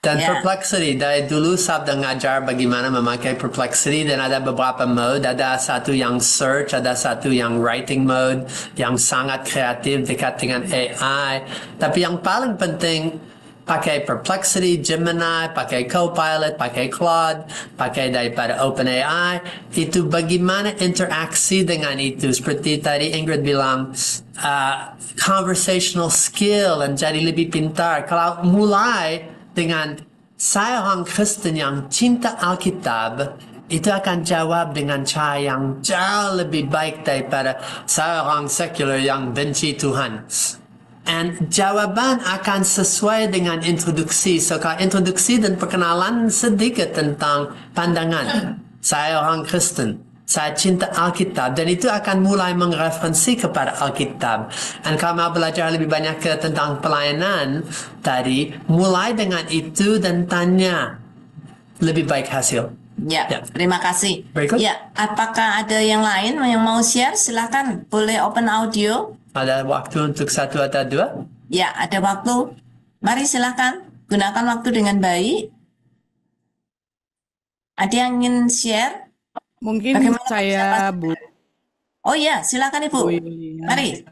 Dan Ya. perplexity, dari dulu Sabda ngajar bagaimana memakai perplexity dan ada beberapa mode. Ada satu yang search, ada satu yang writing mode, yang sangat kreatif dekat dengan AI. Tapi yang paling penting, pakai perplexity, Gemini, pakai Copilot, pakai Claude, pakai daripada OpenAI. Itu bagaimana interaksi dengan itu. Seperti tadi Ingrid bilang, conversational skill dan jadi lebih pintar. Kalau mulai dengan saya orang Kristen yang cinta Alkitab, itu akan jawab dengan cara yang jauh lebih baik daripada saya orang sekular yang benci Tuhan. Dan jawaban akan sesuai dengan introduksi. So, kalau introduksi dan perkenalan sedikit tentang pandangan. Saya orang Kristen. Saya cinta Alkitab dan itu akan mulai mereferensi kepada Alkitab. Dan kalau mau belajar lebih banyak tentang pelayanan tadi, mulai dengan itu dan tanya lebih baik hasil. Ya, Ya. terima kasih. Berikut. Ya, apakah ada yang lain yang mau share? Silakan, boleh open audio. Ada waktu untuk satu atau dua? Ya, ada waktu. Mari silakan, gunakan waktu dengan baik. Ada yang ingin share? Mungkin Bagaimana saya pendapat? Bu Oh iya, silakan Ibu. Yuliana. Mari.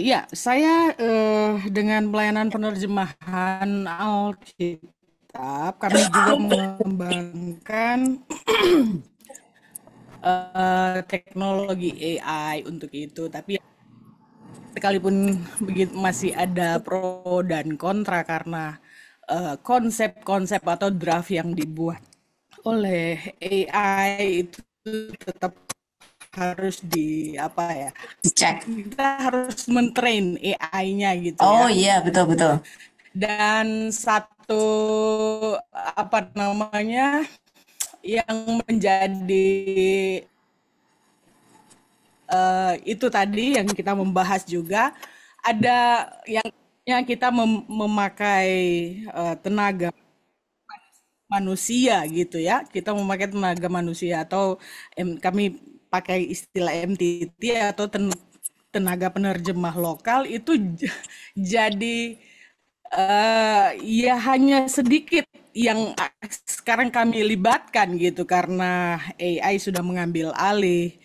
Ya, saya dengan pelayanan penerjemahan Alkitab, kami juga mengembangkan teknologi AI untuk itu. Tapi sekalipun begitu masih ada pro dan kontra karena konsep-konsep atau draft yang dibuat oleh AI itu tetap harus Dicek. kita harus mentrain AI-nya gitu Oh ya. iya, betul-betul. Dan satu yang menjadi itu tadi yang kita membahas juga, ada yang kita memakai tenaga manusia gitu ya. Kita memakai tenaga manusia atau kami pakai istilah MTT atau tenaga penerjemah lokal itu jadi ya hanya sedikit yang sekarang kami libatkan gitu karena AI sudah mengambil alih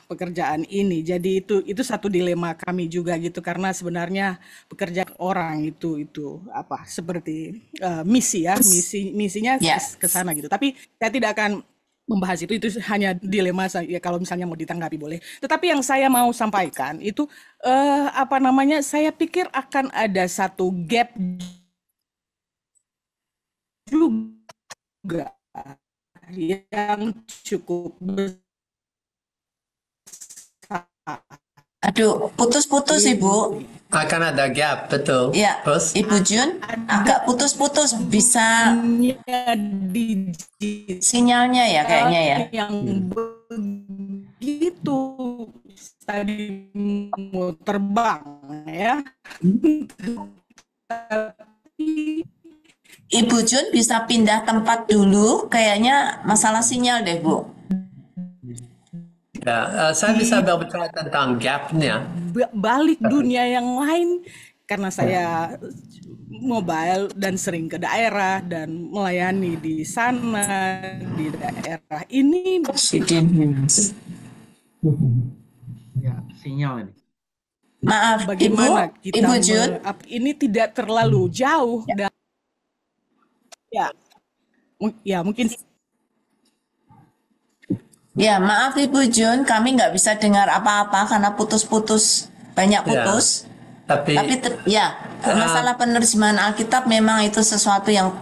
pekerjaan ini. Jadi itu satu dilema kami juga gitu karena sebenarnya pekerjaan orang itu seperti misinya ke sana gitu. Tapi saya tidak akan membahas itu hanya dilema ya kalau misalnya mau ditanggapi boleh. Tetapi yang saya mau sampaikan itu saya pikir akan ada satu gap juga yang cukup besar. Aduh, putus-putus Ibu. Akan ada gap, betul. Ya, Terus? Ibu Jun, agak putus-putus bisa sinyalnya ya kayaknya ya. Yang begitu tadi mau terbang ya. Ibu Jun bisa pindah tempat dulu, kayaknya masalah sinyal deh Bu. Ya, saya bisa berbicara tentang gapnya. Balik dunia yang lain karena saya mobile dan sering ke daerah dan melayani di sana di daerah ini. Ya, sinyal ini. Maaf, bagaimana Ibu, Ibu Jun, ini tidak terlalu jauh dan ya mungkin. Ya, maaf Ibu Jun, kami nggak bisa dengar apa-apa karena putus-putus, banyak putus. Tapi masalah penerjemahan Alkitab memang itu sesuatu yang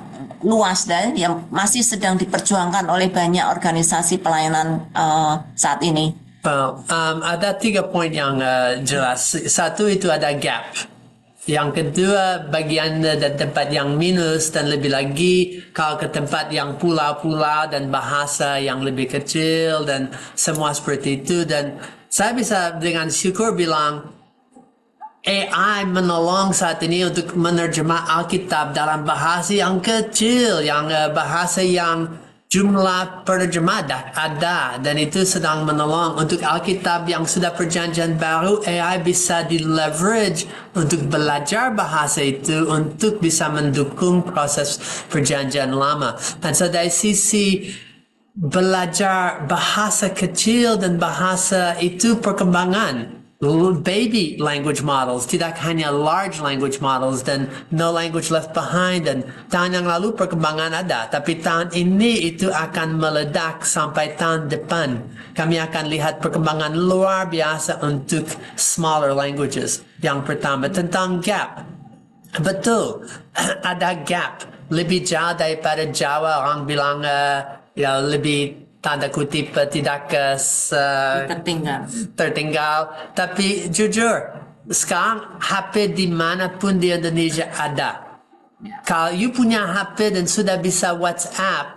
luas dan yang masih sedang diperjuangkan oleh banyak organisasi pelayanan saat ini. Ada 3 poin yang jelas. Satu itu ada gap. Yang kedua, bagian dan tempat yang minus dan lebih lagi kalau ke tempat yang pulau-pulau dan bahasa yang lebih kecil dan semua seperti itu. Dan saya bisa dengan syukur bilang AI menolong saat ini untuk menerjemah Alkitab dalam bahasa yang kecil, yang bahasa yang jumlah penerjemah dah ada, dan itu sedang menolong untuk Alkitab yang sudah perjanjian baru. AI bisa di leverage untuk belajar bahasa itu untuk bisa mendukung proses perjanjian lama. Dan so dari sisi belajar bahasa kecil dan bahasa itu perkembangan. Baby language models, tidak hanya large language models dan no language left behind, dan tahun yang lalu perkembangan ada, tapi tahun ini itu akan meledak sampai tahun depan. Kami akan lihat perkembangan luar biasa untuk smaller languages. Yang pertama tentang gap. Betul, ada gap. Lebih jauh daripada Jawa, orang bilang ya lebih tanda kutip tidak tertinggal. Tapi jujur, sekarang HP dimanapun di Indonesia ada. Kalau you punya HP dan sudah bisa WhatsApp,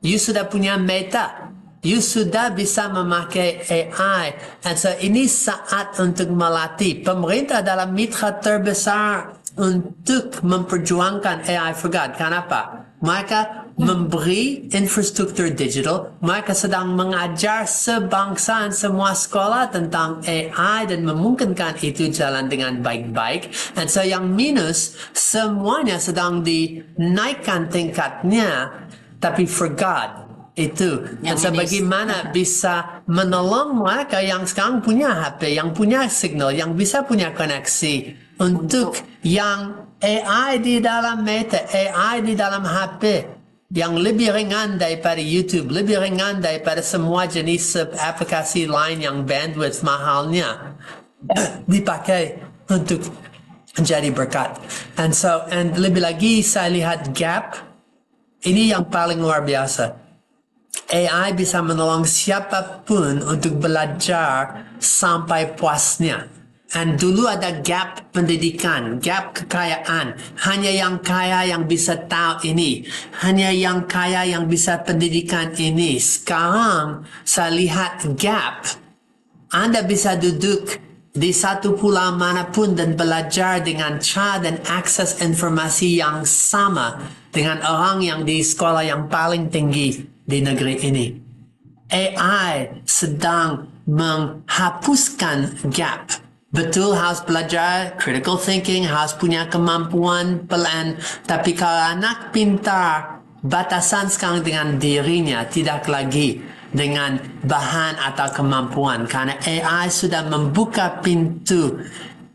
you sudah punya Meta, you sudah bisa memakai AI. Dan so ini saat untuk melatih. Pemerintah adalah mitra terbesar untuk memperjuangkan AI for God. Kenapa? Mereka memberi infrastruktur digital, mereka sedang mengajar sebangsa dan semua sekolah tentang AI dan memungkinkan itu jalan dengan baik-baik. Dan so yang minus, semuanya sedang dinaikkan tingkatnya, tapi for God itu. Dan so bagaimana bisa menolong mereka yang sekarang punya HP, yang punya signal, yang bisa punya koneksi, untuk yang AI di dalam Meta, AI di dalam HP, yang lebih ringan daripada YouTube, lebih ringan daripada semua jenis aplikasi lain yang bandwidth mahalnya, dipakai untuk menjadi berkat. And lebih lagi saya lihat gap, ini yang paling luar biasa. AI bisa menolong siapapun untuk belajar sampai puasnya. Dan dulu ada gap pendidikan, gap kekayaan. Hanya yang kaya yang bisa tahu ini. Hanya yang kaya yang bisa pendidikan ini. Sekarang saya lihat gap. Anda bisa duduk di satu pulau manapun dan belajar dengan cara dan akses informasi yang sama dengan orang yang di sekolah yang paling tinggi di negeri ini. AI sedang menghapuskan gap. Betul, harus belajar critical thinking, harus punya kemampuan pelan. Tapi kalau anak pintar, batasan sekarang dengan dirinya, tidak lagi dengan bahan atau kemampuan. Karena AI sudah membuka pintu.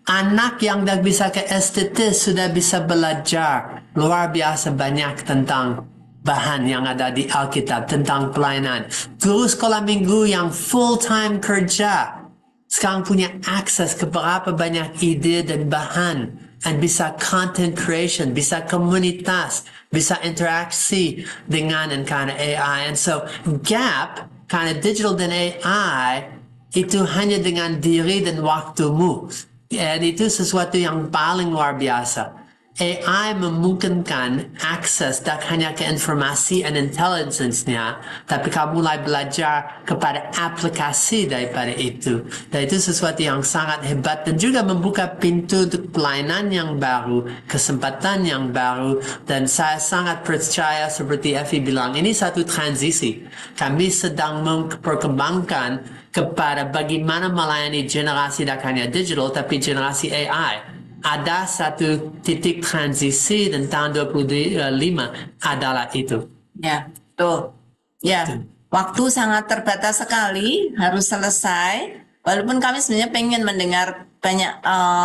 Anak yang dah bisa ke STT sudah bisa belajar luar biasa banyak tentang bahan yang ada di Alkitab, tentang pelayanan. Guru sekolah minggu yang full-time kerja sekarang punya akses ke berapa banyak ide dan bahan, dan bisa content creation, bisa komunitas, bisa interaksi dengan dan karena AI. And so gap karena digital dan AI itu hanya dengan diri dan waktumu, dan itu sesuatu yang paling luar biasa. AI memungkinkan akses tak hanya ke informasi dan intelligence-nya, tapi kamu mulai belajar kepada aplikasi daripada itu. Dan itu sesuatu yang sangat hebat dan juga membuka pintu untuk pelayanan yang baru, kesempatan yang baru. Dan saya sangat percaya seperti Effie bilang, ini satu transisi. Kami sedang memperkembangkan kepada bagaimana melayani generasi tak hanya digital, tapi generasi AI. Ada satu titik transisi dan tahun 2025 adalah itu. Ya, tuh. Ya, waktu sangat terbatas sekali, harus selesai. Walaupun kami sebenarnya pengen mendengar banyak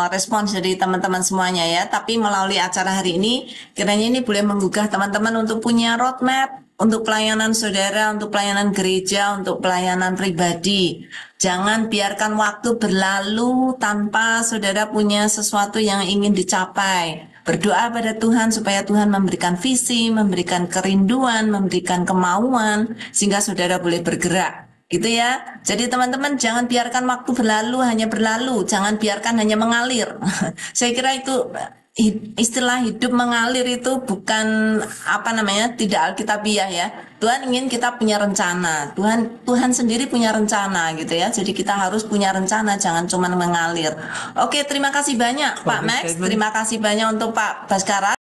respons dari teman-teman semuanya ya, tapi melalui acara hari ini, kiranya ini boleh menggugah teman-teman untuk punya roadmap, untuk pelayanan saudara, untuk pelayanan gereja, untuk pelayanan pribadi. Jangan biarkan waktu berlalu tanpa saudara punya sesuatu yang ingin dicapai. Berdoa pada Tuhan supaya Tuhan memberikan visi, memberikan kerinduan, memberikan kemauan, sehingga saudara boleh bergerak. Gitu ya. Jadi teman-teman jangan biarkan waktu berlalu, hanya berlalu. Jangan biarkan hanya mengalir. Saya kira itu istilah hidup mengalir itu bukan tidak alkitabiah ya. Tuhan ingin kita punya rencana. Tuhan sendiri punya rencana gitu ya. Jadi kita harus punya rencana, jangan cuma mengalir. Oke, terima kasih banyak Pak Max. Terima kasih banyak untuk Pak Baskara.